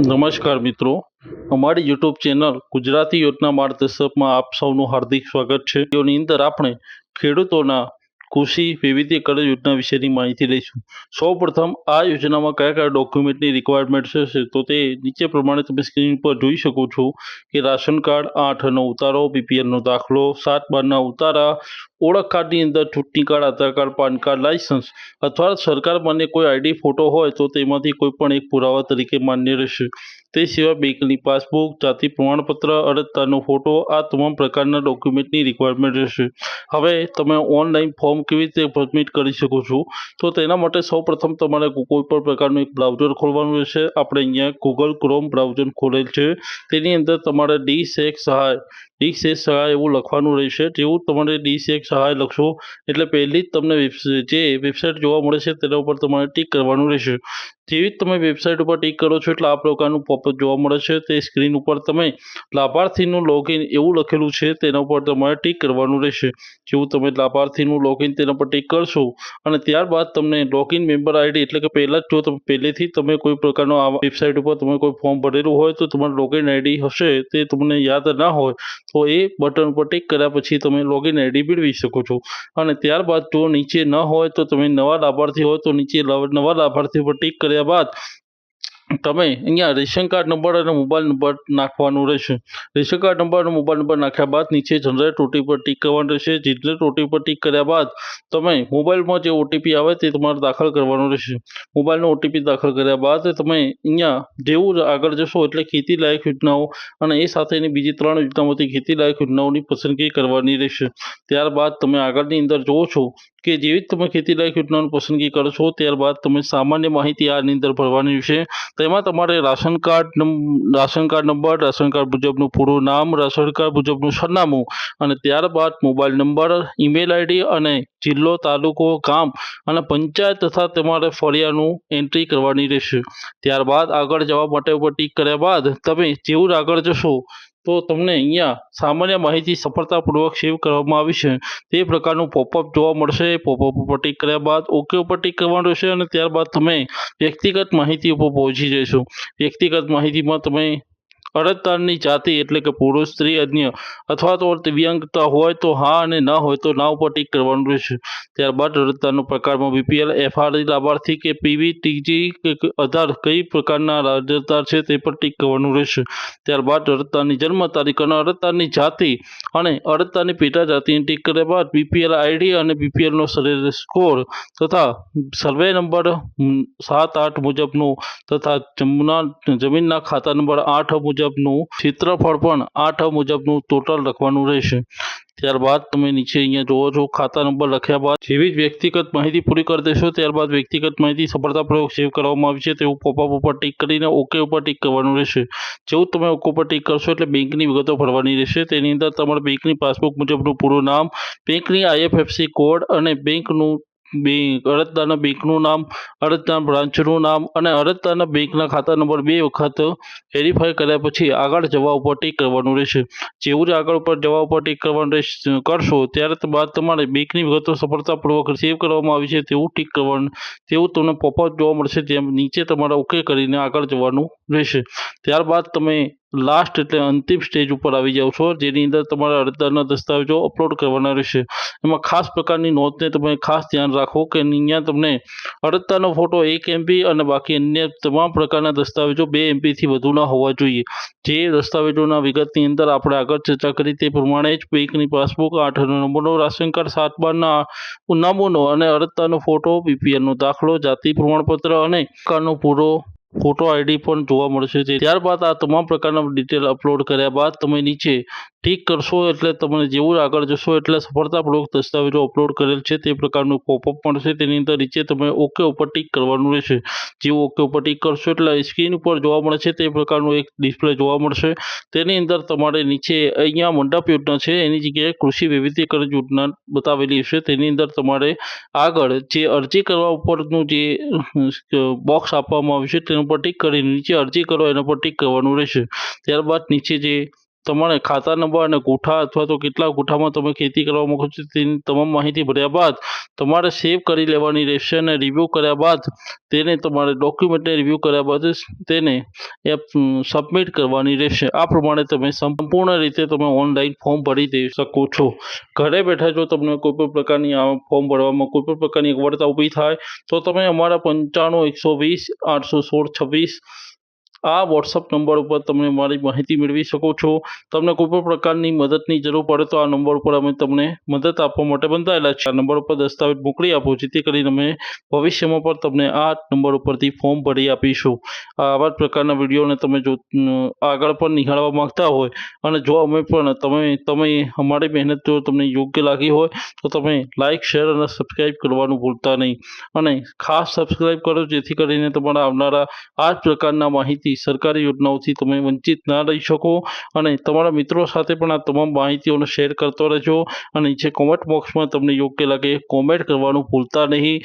નમસ્કાર મિત્રો, અમારી યુટ્યુબ ચેનલ ગુજરાતી યોજના માર્ગદર્શકમાં આપ સૌનું હાર્દિક સ્વાગત છે. વિડીયોની અંદર આપણે ખેડૂતોના કૃષિ વૈવિધ્યકરણ યોજના વિશેની માહિતી લઈશું. સૌપ્રથમ આ યોજનામાં કયા કયા ડોક્યુમેન્ટની રિક્વાયરમેન્ટ છે તો તે નીચે પ્રમાણે તમે સ્ક્રીન પર જોઈ શકો છો કે રાશન કાર્ડ, 8 ઉતારો, બીપીએલનો દાખલો, 7/12 ઉતારા, ઓળખ કાર્ડની અંદર ચૂંટણી કાર્ડ, આધાર કાર્ડ, પાન કાર્ડ, લાયસન્સ અથવા સરકાર માન્ય કોઈ આઈડી ફોટો હોય તો તેમાંથી કોઈ પણ એક પુરાવા તરીકે માન્ય રહેશે. તે સિવાય બેંકની પાસબુક, જાતિ પ્રમાણપત્ર, અરજદારનો ફોટો, આ તમામ પ્રકારના ડોક્યુમેન્ટની રિક્વાયરમેન્ટ રહેશે. હવે તમે ઓનલાઈન ફોર્મ કેવી રીતે સબમિટ કરી શકો છો તો તેના માટે સૌપ્રથમ તમારે કોઈ પણ પ્રકારનું એક બ્રાઉઝર ખોલવાનું રહેશે. આપણે અહીંયા ગૂગલ ક્રોમ બ્રાઉઝર ખોલેલ છે. તેની અંદર તમારે ડી સહાય એવું લખવાનું રહેશે. જેવું તમારે ડી સહાય લખશો એટલે પહેલી જ તમને જે વેબસાઇટ જોવા મળે છે તેના ઉપર તમારે ટીક કરવાનું રહેશે. જેવી જ તમે વેબસાઇટ ઉપર ટીક કરો છો એટલે આ પ્રકારનું પોપઅપ જોવા મળે છે. તે સ્ક્રીન ઉપર તમે લાભાર્થીનું લોગિન એવું લખેલું છે તેના ઉપર તમારે ટીક કરવાનું રહેશે. જેવું તમે લાભાર્થીનું લોગિન તેના પર ટીક કરશો અને ત્યારબાદ તમને લોગિન મેમ્બર આઈડી એટલે કે પહેલાં જ જો તમે પહેલેથી તમે કોઈ પ્રકારનો આ વેબસાઇટ ઉપર તમે કોઈ ફોર્મ ભરેલું હોય તો તમારું લોગિન આઈડી હશે તે તમને યાદ ના હોય તો એ બટન પર ટીક કર્યા પછી તમે લોગિન આઈડી મેળવી શકો છો. અને ત્યારબાદ જો નીચે ન હોય તો તમે નવા લાભાર્થી હોય તો નીચે નવા લાભાર્થી પર ટીક કર્યા બાદ તમે અહીંયા રેશન કાર્ડ નંબર અને મોબાઈલ નંબર નાખવાનું રહેશે. રેશન કાર્ડ નંબર અને મોબાઈલ નંબર નાખ્યા બાદ નીચે જનરેટ ઓટીપી પર ટીક કરવાનું રહેશે. જનરેટ ઓટીપી પર ટીક કર્યા બાદ તમે મોબાઈલમાં જે ઓટીપી આવે તે તમારે દાખલ કરવાનો રહેશે. મોબાઈલનો ઓટીપી દાખલ કર્યા બાદ તમે અહીંયા જેવું આગળ જશો એટલે ખેતી લાયક યોજનાઓ અને એ સાથેની બીજી 3 યોજનાઓમાંથી ખેતી લાયક યોજનાઓની પસંદગી કરવાની રહેશે. ત્યારબાદ તમે આગળની અંદર જોવો છો કે જેવી જ તમે ખેતી લાયક યોજનાની પસંદગી કરશો ત્યારબાદ તમે સામાન્ય માહિતી આની અંદર ભરવાની છે. તેમાં તમારે ration card number, ration card મુજબનું પૂરું નામ, રાશન કાર્ડ મુજબનું સરનામું અને ત્યારબાદ મોબાઈલ નંબર, ઈમેલ આઈડી અને જિલ્લો, તાલુકો, ગામ અને પંચાયત તથા તમારે ફળિયાનું એન્ટ્રી કરવાની રહેશે. ત્યારબાદ આગળ જવા માટે ઉપર ટીક કર્યા બાદ તમે જેવું આગળ જશો તો તમને અહીંયા સામાન્ય માહિતી સફળતાપૂર્વક સેવ કરવામાં આવી છે તે પ્રકારનું પોપઅપ જોવા મળશે. પોપઅપ ઉપર ટીક કર્યા બાદ ઓકે ઉપર ટીક કરવાનું રહેશે અને ત્યારબાદ તમે વ્યક્તિગત માહિતી ઉપર પહોંચી જશો. વ્યક્તિગત માહિતીમાં તમે અરજદારની જાતિ એટલે કે પુરુષ, સ્ત્રી, અન્ય અથવા તો દિવ્યાંગતા હોય તો હા અને ના હોય તો ના ઉપર ટીક કરવાનું રહેશે. ત્યારબાદ અરજદારનો પ્રકારમાં બીપીએલ, એફઆરડી લાભાર્થી કે પીવી, ટીજી કે આધાર કઈ પ્રકારના અરજદાર છે તે પર ટીક કરવાનું રહેશે. ત્યારબાદ અરજદારની જન્મ તારીખ અને અરજદારની જાતિ અને અરજદારની પેટા જાતિની ટીક કર્યા બાદ બીપીએલ આઈડી અને બીપીએલનો સરેરાશ સ્કોર તથા સર્વે નંબર 7-8 મુજબનું તથા જમીનના ખાતા નંબર 8 મુજબનું ક્ષેત્રફળ પણ 8 મુજબનું ટોટલ લખવાનું રહેશે. ત્યારબાદ તમે નીચે અહીંયા જોવો છો ખાતા નંબર લખ્યા બાદ જેવી જ વ્યક્તિગત માહિતી પૂરી કરી દેશો ત્યારબાદ વ્યક્તિગત માહિતી સફળતાપૂર્વક સેવ કરવામાં આવી છે તેવું પોપઅપ ઉપર ટીક કરીને ઓકે ઉપર ટીક કરવાનું રહેશે. જેવું તમે ઓકે ઉપર ટીક કરશો એટલે બેંકની વિગતો ભરવાની રહેશે. તેની અંદર તમારે બેંકની પાસબુક મુજબનું પૂરું નામ, બેંકની આઈએફએસસી કોડ અને અરજદારના બેંકનું નામ, અરજદાર બ્રાન્ચનું નામ અને અરજદારના બેંકના ખાતા નંબર 2 વખત વેરીફાઈ કર્યા પછી આગળ જવા ઉપર ટીક કરવાનું રહેશે. જેવું જ આગળ ઉપર જવા ઉપર ટીક કરવાનું કરશો ત્યારે બાદ તમારે બેંકની વિગતો સફળતાપૂર્વક સેવ કરવામાં આવી છે તેવું ટીક કરવાનું, તેવું તમને પોપઅપ જોવા મળશે. તેમ નીચે તમારે ઓકે કરીને આગળ જવાનું રહેશે. ત્યારબાદ તમે લાસ્ટ એટલે અંતિમ સ્ટેજ ઉપર આવી જાઓ છો જેની અંદર તમારા અરજદારના દસ્તાવેજો અપલોડ કરવાના રહેશે. એમાં ખાસ પ્રકારની નોંધને તમે ખાસ ધ્યાન રાખો કે અહીંયા તમને અરજદારનો ફોટો 1 MB અને બાકી અન્ય તમામ પ્રકારના દસ્તાવેજો 2 MBથી વધુ ના હોવા જોઈએ. જે દસ્તાવેજોના વિગતની અંદર આપણે આગળ ચર્ચા કરી તે પ્રમાણે જ બેંકની પાસબુક, 8 નંબરનો રાશન કાર્ડ, 7/12ના નમૂનો અને અરજદારનો ફોટો, બીપીએલનો દાખલો, જાતિ પ્રમાણપત્ર અને કાર્ડનો પૂરો ફોટો આઈડી પણ જોવા મળશે. ત્યારબાદ આ તમામ પ્રકારના ડિટેલ અપલોડ કર્યા બાદ તમે નીચે ટીક કરશો એટલે તમને જેવું આગળ જશો એટલે સફળતાપૂર્વક દસ્તાવેજો અપલોડ કરેલ છે તે પ્રકારનું પોપઅપ મળશે. તેની અંદર નીચે તમે ઓકે ઉપર ટીક કરવાનું રહેશે. જેવું ઓકે ઉપર ટીક કરશો એટલે સ્ક્રીન ઉપર જોવા મળે છે તે પ્રકારનું એક ડિસ્પ્લે જોવા મળશે. તેની અંદર તમારે નીચે અહીંયા મંડપ યોજના છે એની જગ્યાએ કૃષિ વૈવિધ્યકરણ યોજના બતાવેલી હશે. તેની અંદર તમારે આગળ જે અરજી કરવા ઉપરનું જે બોક્સ આપવામાં આવ્યું છે તેના પર ટીક કરીને નીચે અરજી કરો એના પર ટીક કરવાનું રહેશે. ત્યારબાદ નીચે જે તમારે ખાતા નંબર અને ગુઠા અથવા તો કેટલા ગુઠામાં તમે ખેતી કરવા માંગો છો તેની તમામ માહિતી ભર્યા બાદ તમારે સેવ કરી લેવાની રહેશે અને રિવ્યૂ કર્યા બાદ તેને તમારે ડોક્યુમેન્ટને રિવ્યૂ કર્યા બાદ તેને એપ સબમિટ કરવાની રહેશે। આ પ્રમાણે તમે સંપૂર્ણ રીતે તમે ઓનલાઈન ફોર્મ ભરી દઈ શકો છો। ઘરે બેઠા જો તમને કોઈ પણ પ્રકારની આ ફોર્મ ભરવામાં કોઈ પણ પ્રકારની અગવડતા ઊભી થાય તો તમે અમારા 95 120 816 26 આ વોટ્સઅપ નંબર ઉપર તમે મારી માહિતી મેળવી શકો છો। તમને કોઈ પણ પ્રકારની મદદની જરૂર પડે તો આ નંબર ઉપર અમે તમને મદદ આપવા માટે બંધાયેલા છે। આ નંબર ઉપર દસ્તાવેજ મોકલી આપો જેથી કરીને અમે ભવિષ્યમાં પણ તમને આ નંબર ઉપરથી ફોર્મ ભરી આપીશું। આવા જ પ્રકારના વિડીયોને તમે જો આગળ પણ નિહાળવા માંગતા હોય અને જો અમે પણ તમે અમારી મહેનત જો તમને યોગ્ય લાગી હોય તો તમે લાઇક શેર અને સબસ્ક્રાઈબ કરવાનું ભૂલતા નહીં અને ખાસ સબસ્ક્રાઈબ કરો જેથી કરીને તમારા આવનારા આ જ પ્રકારના માહિતી સરકારી યોજનાઓથી તમે વંચિત ના રહી શકો અને તમારા મિત્રો સાથે પણ આ તમામ માહિતીઓને શેર કરતો રહેજો અને નીચે કોમેન્ટ બોક્સમાં તમને યોગ્ય લાગે કોમેન્ટ કરવાનું ભૂલતા નહીં।